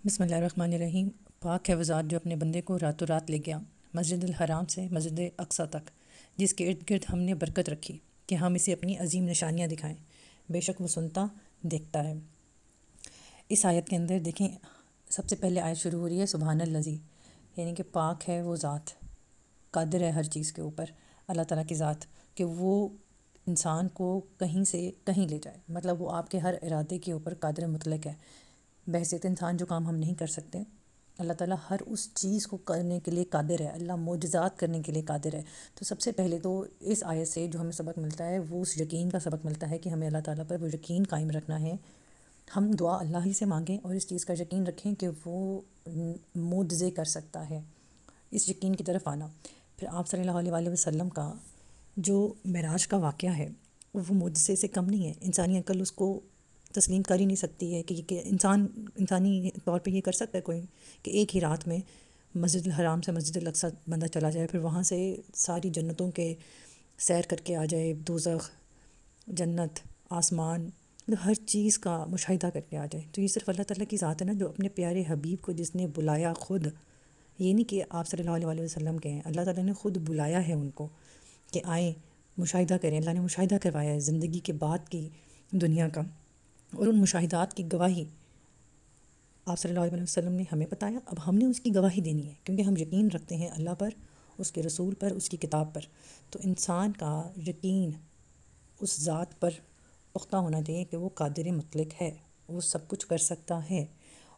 بسم اللہ الرحمن الرحیم۔ پاک ہے وہ ذات جو اپنے بندے کو راتوں رات لے گیا مسجد الحرام سے مسجد اقصیٰ تک، جس کے ارد گرد ہم نے برکت رکھی کہ ہم اسے اپنی عظیم نشانیاں دکھائیں۔ بے شک وہ سنتا دیکھتا ہے۔ اس آیت کے اندر دیکھیں، سب سے پہلے آیت شروع ہو رہی ہے سبحان الذی، یعنی کہ پاک ہے وہ ذات، قادر ہے ہر چیز کے اوپر، اللہ تعالیٰ کی ذات، کہ وہ انسان کو کہیں سے کہیں لے جائے، مطلب وہ آپ کے ہر ارادے کے اوپر قادر مطلق ہے۔ بحیثیت انسان جو کام ہم نہیں کر سکتے، اللہ تعالیٰ ہر اس چیز کو کرنے کے لیے قادر ہے، اللہ معجزات کرنے کے لیے قادر ہے۔ تو سب سے پہلے تو اس آیت سے جو ہمیں سبق ملتا ہے وہ اس یقین کا سبق ملتا ہے کہ ہمیں اللہ تعالیٰ پر وہ یقین قائم رکھنا ہے۔ ہم دعا اللہ ہی سے مانگیں اور اس چیز کا یقین رکھیں کہ وہ معجزے کر سکتا ہے، اس یقین کی طرف آنا۔ پھر آپ صلی اللہ علیہ وسلم کا جو معراج کا واقعہ ہے وہ معجزے سے کم نہیں ہے، انسانی عقل اس کو تسلیم کر ہی نہیں سکتی ہے کہ انسانی طور پہ یہ کر سکتا ہے کوئی کہ ایک ہی رات میں مسجد الحرام سے مسجد الاقصیٰ بندہ چلا جائے، پھر وہاں سے ساری جنتوں کے سیر کر کے آ جائے، دوزخ، جنت، آسمان، مطلب ہر چیز کا مشاہدہ کر کے آ جائے۔ تو یہ صرف اللہ تعالیٰ کی ذات ہے نا، جو اپنے پیارے حبیب کو جس نے بلایا خود، یہ نہیں کہ آپ صلی اللہ علیہ وسلم کے ہیں، اللہ تعالیٰ نے خود بلایا ہے ان کو کہ آئیں مشاہدہ کریں۔ اللہ نے مشاہدہ کروایا ہے زندگی کے بعد کی دنیا کا، اور ان مشاہدات کی گواہی آپ صلی اللہ علیہ وسلم نے ہمیں بتایا، اب ہم نے اس کی گواہی دینی ہے، کیونکہ ہم یقین رکھتے ہیں اللہ پر، اس کے رسول پر، اس کی کتاب پر۔ تو انسان کا یقین اس ذات پر پختہ ہونا چاہیے کہ وہ قادر مطلق ہے، وہ سب کچھ کر سکتا ہے،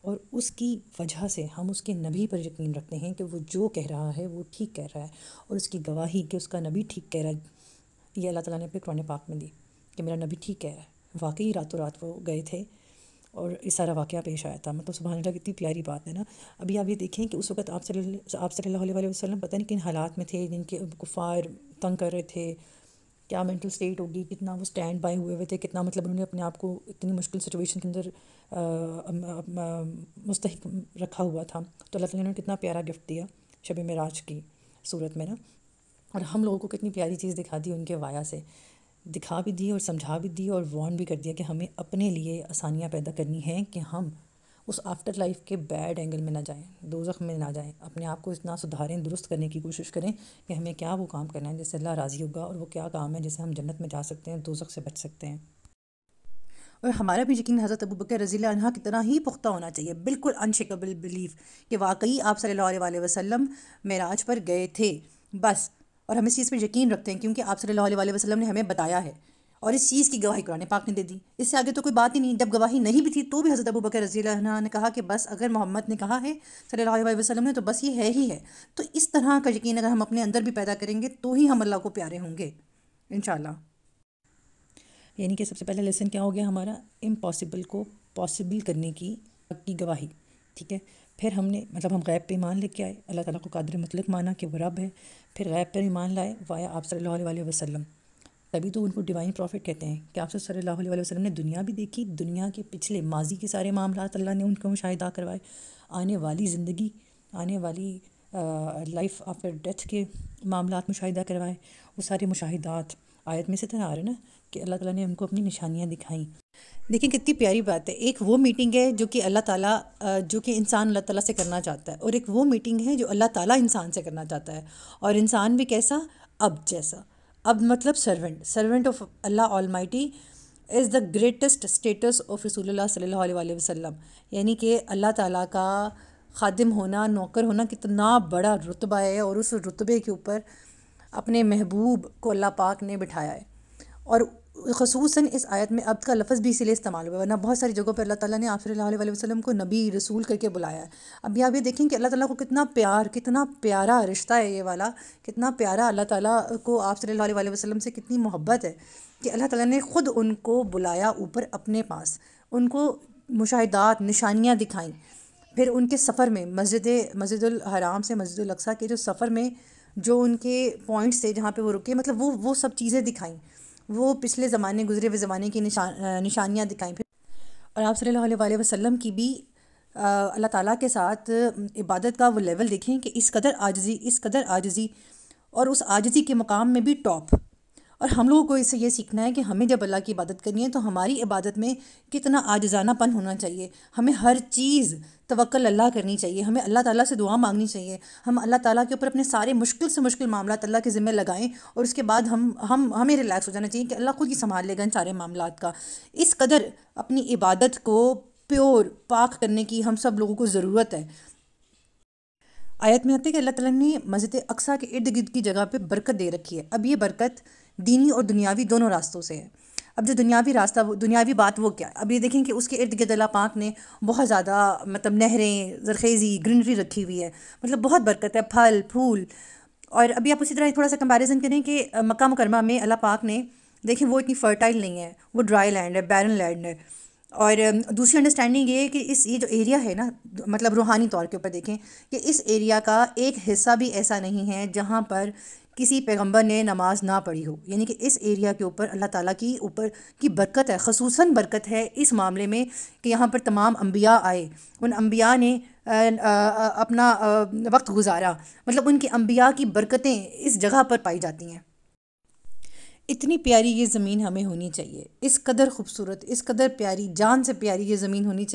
اور اس کی وجہ سے ہم اس کے نبی پر یقین رکھتے ہیں کہ وہ جو کہہ رہا ہے وہ ٹھیک کہہ رہا ہے، اور اس کی گواہی کہ اس کا نبی ٹھیک کہہ رہا ہے یہ اللہ تعالیٰ نے اپنے قرآن پاک میں دی کہ میرا نبی ٹھیک کہہ رہا ہے۔ واقعی راتوں رات وہ گئے تھے اور اس سارا واقعہ پیش آیا تھا، مطلب سبحان اللہ کتنی پیاری بات ہے نا۔ ابھی آپ یہ دیکھیں کہ اس وقت آپ صلی اللہ علیہ وسلم پتہ نہیں کن حالات میں تھے، جن کے کفار تنگ کر رہے تھے، کیا مینٹل سٹیٹ ہوگی، کتنا وہ سٹینڈ بائی ہوئے تھے، کتنا مطلب انہوں نے اپنے آپ کو اتنی مشکل سچویشن کے اندر مستحق رکھا ہوا تھا۔ تو اللہ تعالیٰ نے کتنا پیارا گفٹ دیا شب معراج کی صورت میں نا، اور ہم لوگوں کو کتنی پیاری چیز دکھا دی ان کے وایا سے، دکھا بھی دی اور سمجھا بھی دی اور وارن بھی کر دیا کہ ہمیں اپنے لیے آسانیاں پیدا کرنی ہیں کہ ہم اس آفٹر لائف کے بیڈ اینگل میں نہ جائیں، دوزخ میں نہ جائیں، اپنے آپ کو اتنا سدھاریں، درست کرنے کی کوشش کریں کہ ہمیں کیا وہ کام کرنا ہے جس سے اللہ راضی ہوگا، اور وہ کیا کام ہے جس سے ہم جنت میں جا سکتے ہیں، دوزخ سے بچ سکتے ہیں۔ اور ہمارا بھی یقین حضرت ابوبکر رضی اللہ عنہ کی طرح ہی پختہ ہونا چاہیے، بالکل انشیکیبل بلیف کہ واقعی آپ صلی اللہ علیہ وسلم معراج پر گئے تھے بس، اور ہم اس چیز پہ یقین رکھتے ہیں کیونکہ آپ صلی اللہ علیہ وسلم نے ہمیں بتایا ہے، اور اس چیز کی گواہی قرآن پاک نے دے دی۔ اس سے آگے تو کوئی بات ہی نہیں۔ جب گواہی نہیں بھی تھی تو بھی حضرت ابوبکر رضی اللہ عنہ نے کہا کہ بس اگر محمد نے کہا ہے صلی اللہ علیہ وسلم نے تو بس یہ ہے ہی ہے۔ تو اس طرح کا یقین اگر ہم اپنے اندر بھی پیدا کریں گے تو ہی ہم اللہ کو پیارے ہوں گے انشاءاللہ۔ یعنی کہ سب سے پہلا لیسن کیا ہو گیا ہمارا، امپاسبل کو پاسبل کرنے کی گواہی، ٹھیک ہے۔ پھر ہم نے مطلب ہم غیب پہ ایمان لے کے آئے، اللہ تعالیٰ کو قادر مطلق مانا کہ وہ رب ہے، پھر غیب پر ایمان لائے وایا آپ صلی اللہ علیہ وسلم، تبھی تو ان کو ڈیوائن پروفٹ کہتے ہیں کہ آپ صلی اللہ علیہ وسلم نے دنیا بھی دیکھی، دنیا کے پچھلے ماضی کے سارے معاملات اللہ نے ان کو مشاہدہ کروائے، آنے والی زندگی، آنے والی لائف آفٹر ڈیتھ کے معاملات مشاہدہ کروائے، وہ سارے مشاہدات آیت میں سے طرح آ رہے نا کہ اللہ تعالیٰ نے ان کو اپنی نشانیاں دکھائیں۔ دیکھیں کتنی پیاری بات ہے، ایک وہ میٹنگ ہے جو کہ اللہ تعالیٰ جو کہ انسان اللہ تعالیٰ سے کرنا چاہتا ہے، اور ایک وہ میٹنگ ہے جو اللہ تعالیٰ انسان سے کرنا چاہتا ہے، اور انسان بھی کیسا، اب جیسا، اب مطلب سرونٹ آف اللہ Almighty is the greatest status of رسول اللہ صلی اللہ علیہ وسلم، یعنی کہ اللہ تعالیٰ کا خادم ہونا، نوکر ہونا کتنا بڑا رتبہ ہے، اور اس رتبے کے اوپر اپنے محبوب کو اللہ پاک نے بٹھایا ہے۔ اور خصوصاً اس آیت میں عبد کا لفظ بھی اسی لیے استعمال ہوا ہے، ورنہ بہت ساری جگہوں پہ اللہ تعالیٰ نے آپ صلی اللہ علیہ وسلم کو نبی رسول کر کے بلایا ہے۔ اب آپ یہ دیکھیں کہ اللہ تعالیٰ کو کتنا پیار، کتنا پیارا رشتہ ہے یہ والا، کتنا پیارا اللہ تعالیٰ کو آپ صلی اللہ علیہ وسلم سے کتنی محبت ہے کہ اللہ تعالیٰ نے خود ان کو بلایا اوپر اپنے پاس، ان کو مشاہدات، نشانیاں دکھائیں، پھر ان کے سفر میں مسجد الحرام سے مسجد الاقصیٰ کے جو سفر میں جو ان کے پوائنٹس تھے جہاں پہ وہ رکے، مطلب وہ سب چیزیں دکھائیں، وہ پچھلے زمانے، گزرے ہوئے زمانے کی نشانیاں دکھائیں۔ پھر اور آپ صلی اللہ علیہ وسلم کی بھی اللہ تعالیٰ کے ساتھ عبادت کا وہ لیول دیکھیں کہ اس قدر عاجزی، اور اس عاجزی کے مقام میں بھی ٹاپ، اور ہم لوگوں کو اس سے یہ سیکھنا ہے کہ ہمیں جب اللہ کی عبادت کرنی ہے تو ہماری عبادت میں کتنا عاجزانہ پن ہونا چاہیے. ہمیں ہر چیز توکل اللہ کرنی چاہیے. ہمیں اللہ تعالیٰ سے دعا مانگنی چاہیے. ہم اللہ تعالیٰ کے اوپر اپنے سارے مشکل سے مشکل معاملات اللہ کے ذمہ لگائیں اور اس کے بعد ہمیں ریلیکس ہو جانا چاہیے کہ اللہ خود ہی سنبھال لے گا ان سارے معاملات کا. اس قدر اپنی عبادت کو پیور پاک کرنے کی ہم سب لوگوں کو ضرورت ہے. آیت میں آتے ہے کہ اللہ تعالیٰ نے مسجد اقصیٰ کے ارد گرد کی جگہ پہ برکت دے رکھی ہے. اب یہ برکت دینی اور دنیاوی دونوں راستوں سے ہے. اب جو دنیاوی راستہ دنیاوی بات وہ کیا ہے؟ اب یہ دیکھیں کہ اس کے ارد گرد اللہ پاک نے بہت زیادہ مطلب نہریں، زرخیزی، گرینری رکھی ہوئی ہے. مطلب بہت برکت ہے، پھل پھول. اور ابھی آپ اسی طرح تھوڑا سا کمپیریزن کریں کہ مکہ مکرمہ میں اللہ پاک نے دیکھیں وہ اتنی فرٹائل نہیں ہے، وہ ڈرائی لینڈ ہے، بیرن لینڈ ہے. اور دوسری انڈرسٹینڈنگ یہ ہے کہ یہ جو ایریا ہے نا، مطلب روحانی طور کے اوپر دیکھیں کہ اس ایریا کا ایک حصہ بھی ایسا نہیں ہے جہاں پر کسی پیغمبر نے نماز نہ پڑھی ہو. یعنی کہ اس ایریا کے اوپر اللہ تعالیٰ کی اوپر کی برکت ہے، خصوصاً برکت ہے اس معاملے میں کہ یہاں پر تمام انبیاء آئے. ان انبیاء نے اپنا وقت گزارا. مطلب ان کے انبیاء کی برکتیں اس جگہ پر پائی جاتی ہیں. اتنی پیاری یہ زمین ہمیں ہونی چاہیے، اس قدر خوبصورت، اس قدر پیاری، جان سے پیاری یہ زمین ہونی چاہیے.